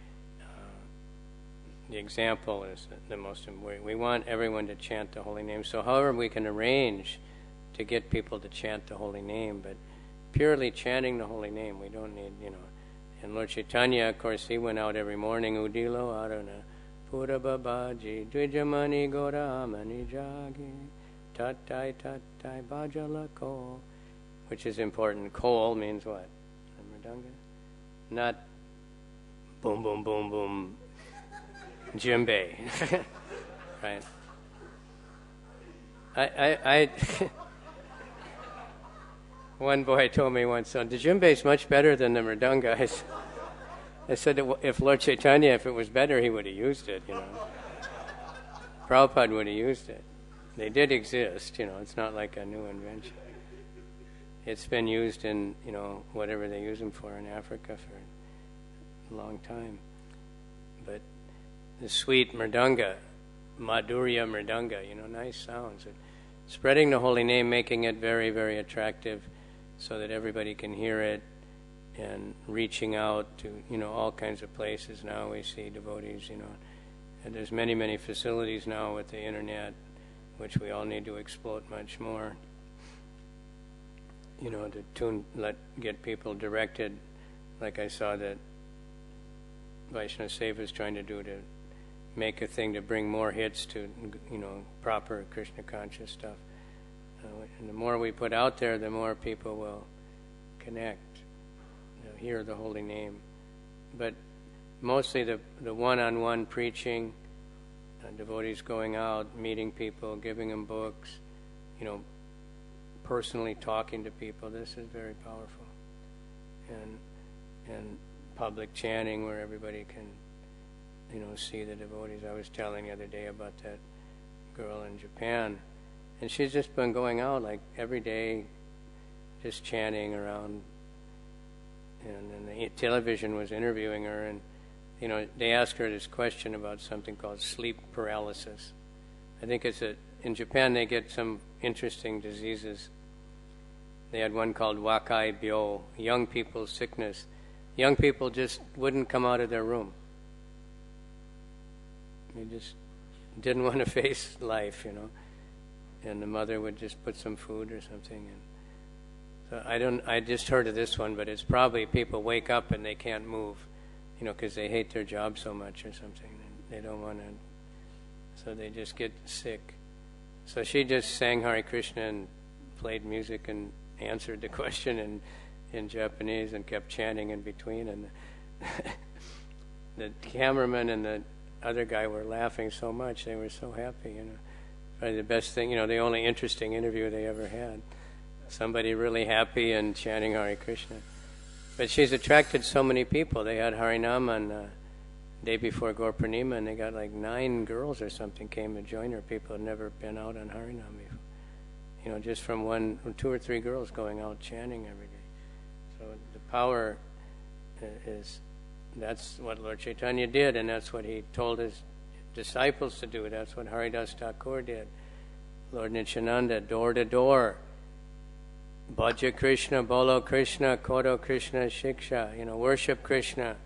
the example is the most important. We want everyone to chant the holy name. So however we can arrange to get people to chant the holy name, but purely chanting the holy name, we don't need, And Lord Chaitanya, of course, he went out every morning, Udilo Aruna, Pura Babaji, Dwijamani Gaura Mani Jagi, Tatai Tatai Bajala Ko, which is important. Kol means what? Mridanga? Not boom, boom, boom, boom, djembe, right? I one boy told me once, the djembe is much better than the mridanga. I said, if Lord Chaitanya, if it was better, he would have used it, Prabhupada would have used it. They did exist, it's not like a new invention. It's been used in, whatever they use them for in Africa for a long time. But the sweet mridanga, madhurya mridanga, nice sounds. Spreading the holy name, making it very, very attractive so that everybody can hear it, and reaching out to, all kinds of places. Now we see devotees, and there's many, many facilities now with the internet, which we all need to exploit much more, get people directed, like I saw that Vaishnava Seva is trying to do, to make a thing to bring more hits to, proper Krishna conscious stuff. And the more we put out there, the more people will connect, hear the holy name. but mostly the one-on-one preaching, devotees going out, meeting people, giving them books, personally talking to people. This is very powerful. And public chanting where everybody can, see the devotees. I was telling the other day about that girl in Japan, and she's just been going out like every day, just chanting around. And then the television was interviewing her, and they asked her this question about something called sleep paralysis. I think in Japan they get some interesting diseases. They had one called Wakai Byo, young people's sickness. Young people just wouldn't come out of their room. They just didn't want to face life, And the mother would just put some food or something. And so I just heard of this one, but it's probably people wake up and they can't move, because they hate their job so much or something. And they don't want to, so they just get sick. So she just sang Hare Krishna and played music and answered the question in Japanese and kept chanting in between. And the cameraman and the other guy were laughing so much. They were so happy, Probably the best thing, the only interesting interview they ever had. Somebody really happy and chanting Hare Krishna. But she's attracted so many people. They had Harinama on the day before Gaura Purnima, and they got like 9 girls or something came to join her. People had never been out on Harinama before. Just from 2 or 3 girls going out chanting every day. So the power that's what Lord Chaitanya did, and that's what he told his disciples to do. That's what Haridas Thakur did. Lord Nityananda, door to door. Bhaja Krishna, Bolo Krishna, Kodo Krishna, Shiksha. Worship Krishna,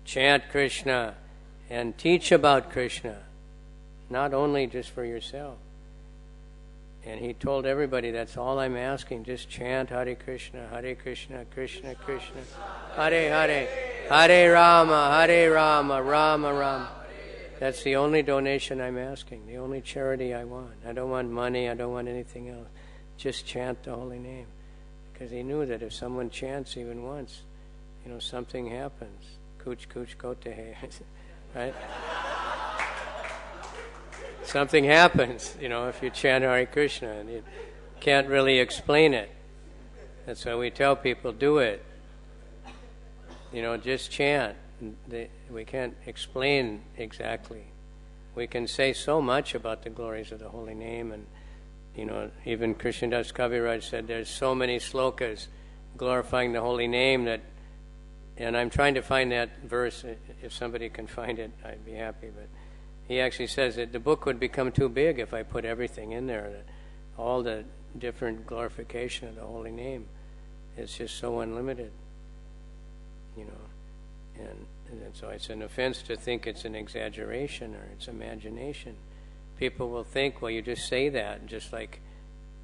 chant Krishna, and teach about Krishna. Not only just for yourself. And he told everybody, that's all I'm asking. Just chant Hare Krishna, Krishna Krishna, Hare Hare, Hare Rama, Rama Rama. That's the only donation I'm asking, the only charity I want. I don't want money, I don't want anything else. Just chant the holy name. Because he knew that if someone chants even once, something happens. Kuch kuch kote hai. Right? Something happens, if you chant Hare Krishna, and you can't really explain it. That's why we tell people, do it. Just chant. We can't explain exactly. We can say so much about the glories of the holy name, and even Krishnadas Kaviraj said there's so many slokas glorifying the holy name that, and I'm trying to find that verse. If somebody can find it, I'd be happy. But he actually says that the book would become too big if I put everything in there. That all the different glorification of the holy name is just so unlimited. And so it's an offense to think it's an exaggeration or it's imagination. People will think, well, you just say that, just like,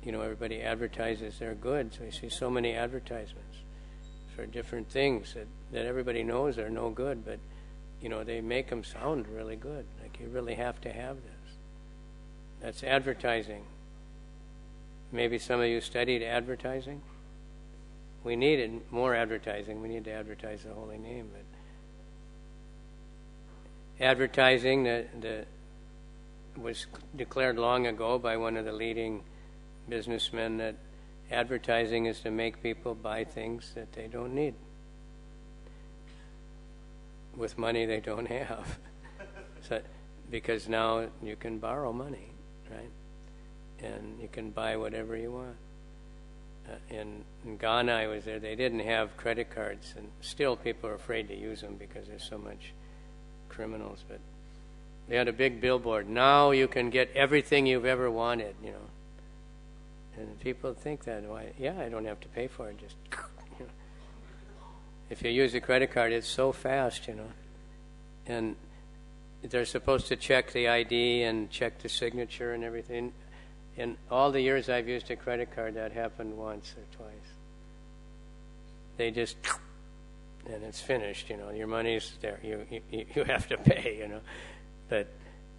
everybody advertises their goods. We see so many advertisements for different things that everybody knows are no good, but, they make them sound really good. Like, you really have to have this. That's advertising. Maybe some of you studied advertising. We needed more advertising. We need to advertise the holy name, but advertising that was declared long ago by one of the leading businessmen that advertising is to make people buy things that they don't need with money they don't have. Because now you can borrow money, right? And you can buy whatever you want. In Ghana, I was there, they didn't have credit cards, and still people are afraid to use them because there's so much criminals, but they had a big billboard. Now you can get everything you've ever wanted, And people think that, I don't have to pay for it. Just, If you use a credit card, it's so fast, And they're supposed to check the ID and check the signature and everything. In all the years I've used a credit card, that happened once or twice. They just, and it's finished, your money's there. You have to pay, But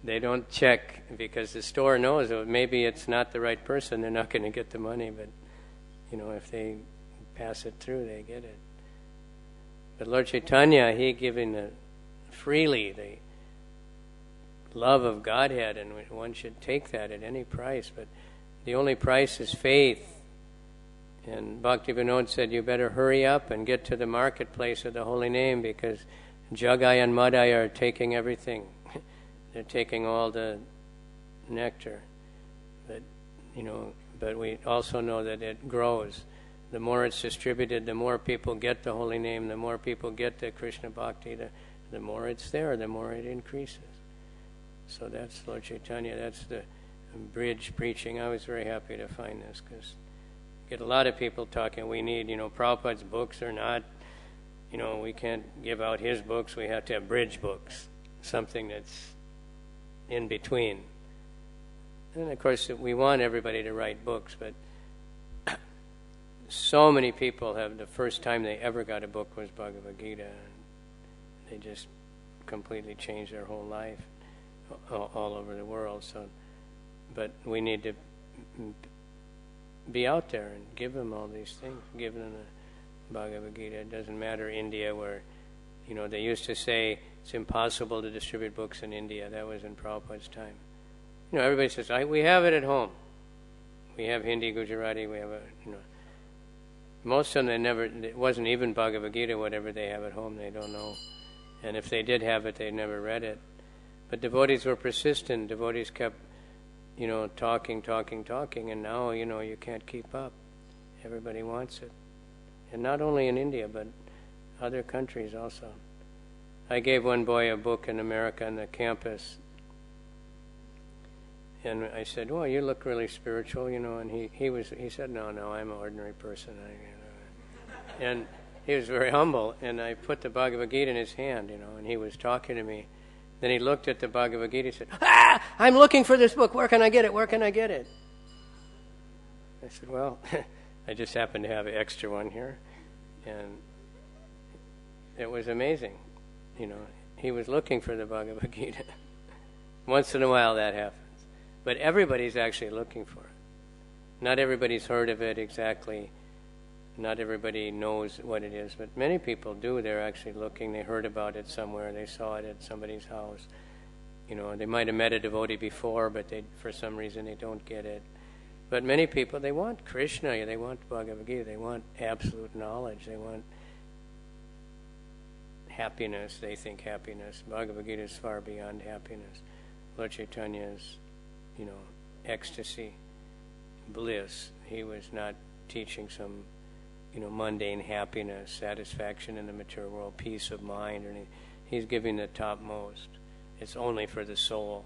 they don't check because the store knows that maybe it's not the right person. They're not going to get the money, but, if they pass it through, they get it. But Lord Chaitanya, he giving freely the love of Godhead, and one should take that at any price. But the only price is faith. And Bhaktivedanta said, you better hurry up and get to the marketplace of the holy name, because Jagai and Madai are taking everything. They're taking all the nectar. But we also know that it grows. The more it's distributed, the more people get the holy name, the more people get the Krishna Bhakti, the more it's there, the more it increases. So that's Lord Chaitanya, that's the bridge preaching. I was very happy to find this, because get a lot of people talking, we need, Prabhupada's books or not. We can't give out his books, we have to have bridge books, something that's in between. And of course, we want everybody to write books, but so many people have, the first time they ever got a book was Bhagavad Gita, and they just completely changed their whole life all over the world. So, but we need to be out there and give them all these things, give them the Bhagavad Gita. It doesn't matter India, where they used to say it's impossible to distribute books in India. That was in Prabhupada's time. Everybody says, we have it at home. We have Hindi, Gujarati, we have most of them, it wasn't even Bhagavad Gita, whatever they have at home, they don't know. And if they did have it, they never read it. But devotees were persistent. Devotees kept, talking, and now, you can't keep up. Everybody wants it. And not only in India, but other countries also. I gave one boy a book in America on the campus, and I said, well, you look really spiritual, and he said, no, I'm an ordinary person. And he was very humble, and I put the Bhagavad Gita in his hand, and he was talking to me. Then he looked at the Bhagavad Gita and said, I'm looking for this book, where can I get it? I said, well, I just happen to have an extra one here. And it was amazing. He was looking for the Bhagavad Gita. Once in a while that happens. But everybody's actually looking for it. Not everybody's heard of it exactly. Not everybody knows what it is, but many people do. They're actually looking. They heard about it somewhere. They saw it at somebody's house. They might have met a devotee before, but for some reason they don't get it. But many people, they want Krishna. They want Bhagavad Gita. They want absolute knowledge. They want happiness. They think happiness. Bhagavad Gita is far beyond happiness. Lord Chaitanya is, ecstasy, bliss. He was not teaching some mundane happiness, satisfaction in the material world, peace of mind. He's giving the topmost. It's only for the soul.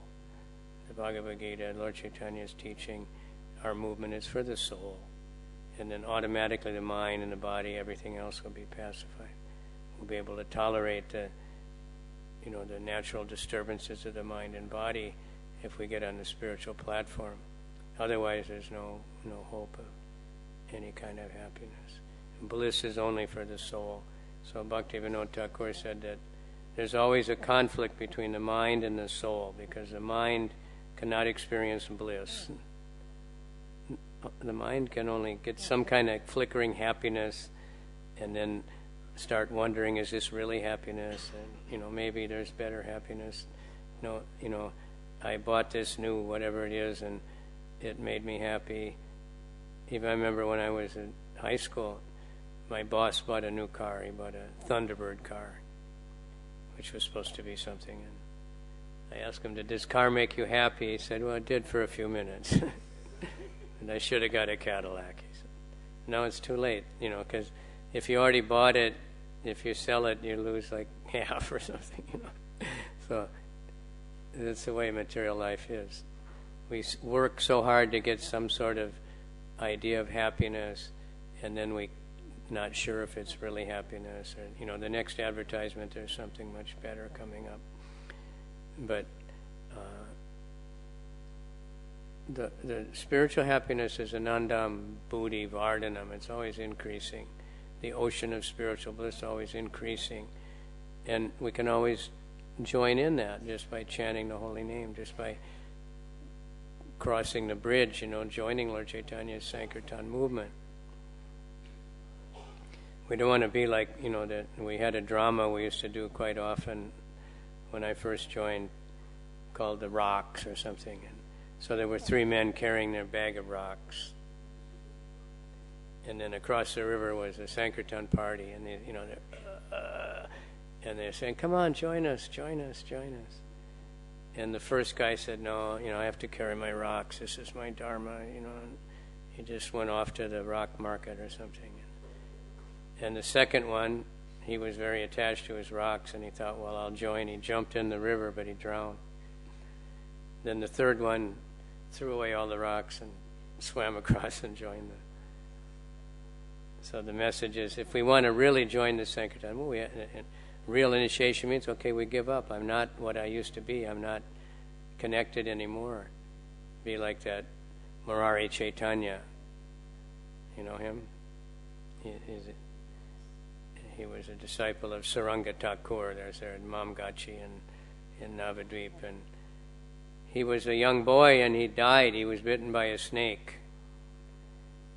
The Bhagavad Gita, Lord Chaitanya's teaching, our movement is for the soul. And then automatically the mind and the body, everything else will be pacified. We'll be able to tolerate the natural disturbances of the mind and body if we get on the spiritual platform. Otherwise, there's no hope of any kind of happiness. Bliss is only for the soul. So Bhaktivedanta Thakur said that there's always a conflict between the mind and the soul, because the mind cannot experience bliss. The mind can only get some kind of flickering happiness and then start wondering, is this really happiness? And, maybe there's better happiness. I bought this new whatever it is and it made me happy. Even I remember when I was in high school, my boss bought a new car. He bought a Thunderbird car, which was supposed to be something. And I asked him, did this car make you happy? He said, well, it did for a few minutes. And I should have got a Cadillac. He said, no, it's too late, because if you already bought it, if you sell it, you lose like half or something, So that's the way material life is. We work so hard to get some sort of idea of happiness, and then we're not sure if it's really happiness, or the next advertisement there's something much better coming up. But the spiritual happiness is anandam buddhi vardhanam. It's always increasing. The ocean of spiritual bliss always increasing, and we can always join in that just by chanting the holy name, just by crossing the bridge, joining Lord Chaitanya's Sankirtan movement. We don't want to be like, that we had a drama we used to do quite often when I first joined called The Rocks or something. And so there were 3 men carrying their bag of rocks. And then across the river was a Sankirtan party, and they're saying, "Come on, join us, join us, join us." And the first guy said, "No, I have to carry my rocks. This is my dharma." And he just went off to the rock market or something. And the second one, he was very attached to his rocks, and he thought, "Well, I'll join." He jumped in the river, but he drowned. Then the third one threw away all the rocks and swam across and joined them. So the message is, if we want to really join the Sankirtan, real initiation means, okay, we give up. I'm not what I used to be. I'm not connected anymore. Be like that Murari Chaitanya. You know him? He was a disciple of Saranga Thakur. There's there in Mamgachi and in Navadvip. And he was a young boy and he died. He was bitten by a snake.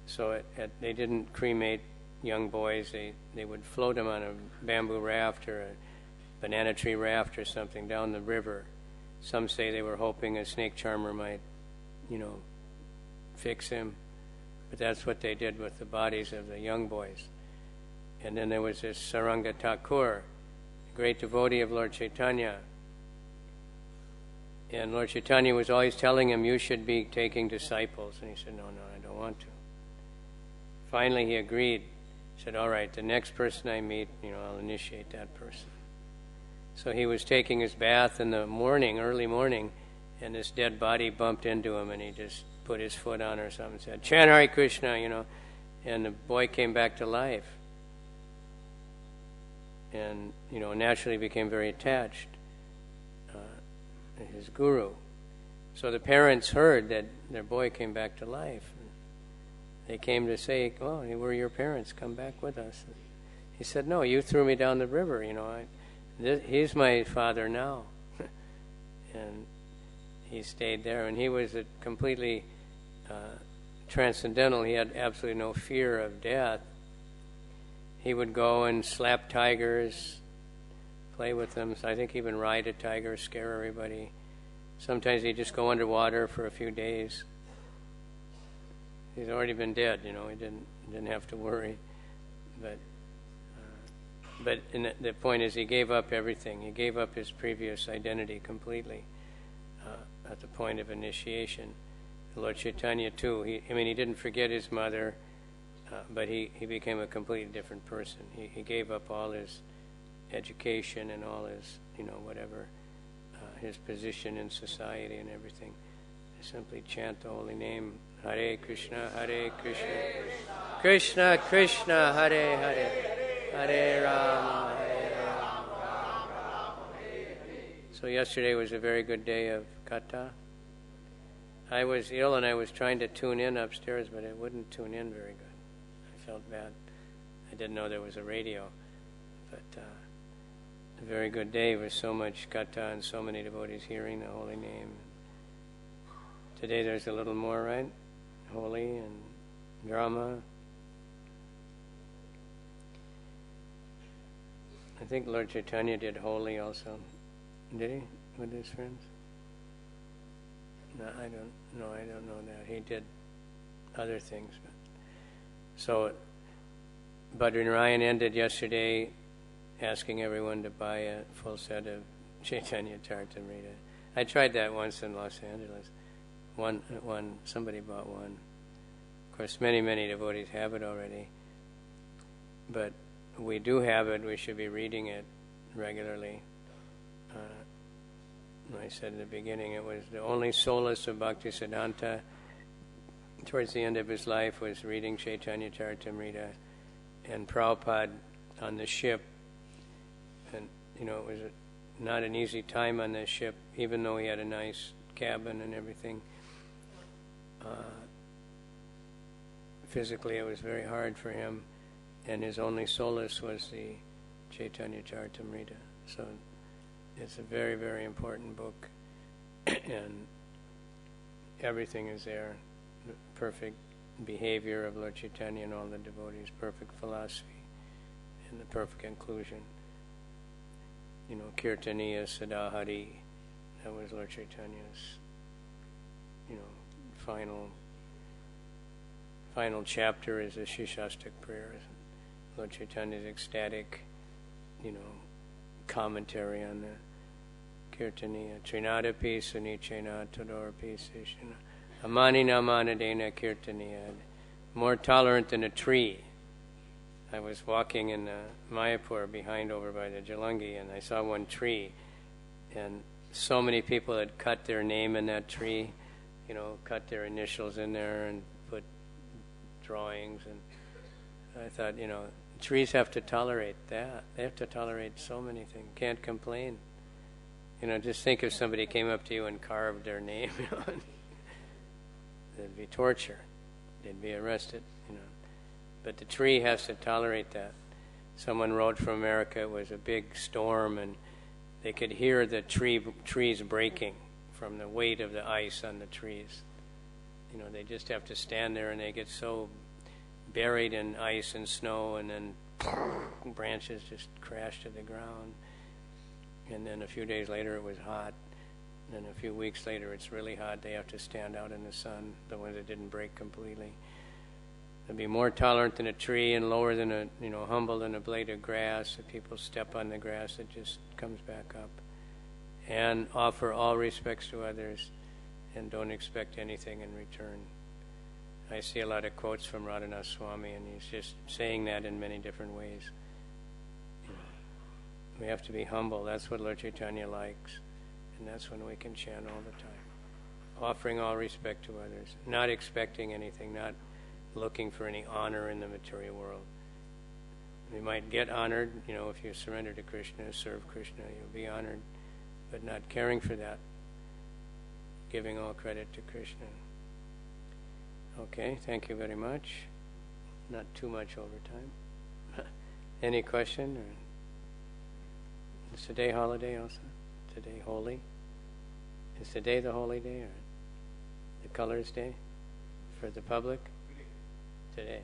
So they didn't cremate young boys. They would float them on a bamboo raft or a banana tree raft or something down the river. Some say they were hoping a snake charmer might, fix him. But that's what they did with the bodies of the young boys. And then there was this Saranga Thakur, a great devotee of Lord Chaitanya. And Lord Chaitanya was always telling him, "You should be taking disciples." And he said, no, I don't want to. Finally he agreed. He said, "All right, the next person I meet, I'll initiate that person." So he was taking his bath in the morning, early morning, and this dead body bumped into him, and he just put his foot on or something and said, "Chant Hare Krishna," and the boy came back to life. And, naturally became very attached to his guru. So the parents heard that their boy came back to life. They came to say, "Oh, we're your parents, come back with us." He said, "No, you threw me down the river, he's my father now." And he stayed there, and he was completely transcendental. He had absolutely no fear of death. He would go and slap tigers, play with them. So I think even ride a tiger, scare everybody. Sometimes he'd just go underwater for a few days. He's already been dead, he didn't have to worry. But the point is, he gave up everything. He gave up his previous identity completely at the point of initiation. Lord Chaitanya too. He didn't forget his mother. But he became a completely different person. He gave up all his education and all his, whatever, his position in society and everything. He simply chant the holy name, Hare Krishna, Hare Krishna, Krishna Krishna, Hare Hare, Hare Rama, Hare Rama. So yesterday was a very good day of Katha. I was ill and I was trying to tune in upstairs, but it wouldn't tune in very good. I felt bad. I didn't know there was a radio, but a very good day with so much katha and so many devotees hearing the holy name. Today there's a little more, right? Holy and drama. I think Lord Chaitanya did holy also. Did he? With his friends? No, I don't know that. He did other things, but so Badrinarayan ended yesterday asking everyone to buy a full set of Chaitanya Charitamrita. I tried that once in Los Angeles. Somebody bought one. Of course, many devotees have it already. But we do have it. We should be reading it regularly. I said in the beginning, it was the only solace of Bhaktisiddhanta towards the end of his life was reading Chaitanya Charitamrita. And Prabhupada on the ship, and it was not an easy time on the ship, even though he had a nice cabin and everything. Physically it was very hard for him, and his only solace was the Chaitanya Charitamrita. So it's a very, very important book, and everything is there. The perfect behavior of Lord Chaitanya and all the devotees, perfect philosophy, in the perfect inclusion. Kirtaniya Sadahari, that was Lord Chaitanya's, final chapter is a Shishastic prayer. Lord Chaitanya's ecstatic, commentary on the Kirtaniya. Trinadapi Sunichena Tadораpi Sishana. Amani Namanadena Kirtaniya. More tolerant than a tree. I was walking in Mayapur behind over by the Jalangi, and I saw one tree, and so many people had cut their name in that tree, cut their initials in there and put drawings, and I thought, trees have to tolerate that. They have to tolerate so many things. Can't complain. Just think if somebody came up to you and carved their name, there'd be torture. They'd be arrested, But the tree has to tolerate that. Someone wrote from America, it was a big storm, and they could hear the trees breaking from the weight of the ice on the trees. They just have to stand there, and they get so buried in ice and snow, and then branches just crash to the ground. And then a few days later it was hot. And then a few weeks later it's really hot. They have to stand out in the sun, the ones that didn't break completely. They'll be more tolerant than a tree and lower than humble than a blade of grass. If people step on the grass, it just comes back up. And offer all respects to others and don't expect anything in return. I see a lot of quotes from Radha-Damodara Swami, and he's just saying that in many different ways. We have to be humble. That's what Lord Chaitanya likes. And that's when we can chant all the time. Offering all respect to others. Not expecting anything. Not looking for any honor in the material world. We might get honored, if you surrender to Krishna, serve Krishna, you'll be honored. But not caring for that. Giving all credit to Krishna. Okay, thank you very much. Not too much overtime. Any question? Or is today holiday also? Today holy? Is today the holy day or the colors day for the public? Today.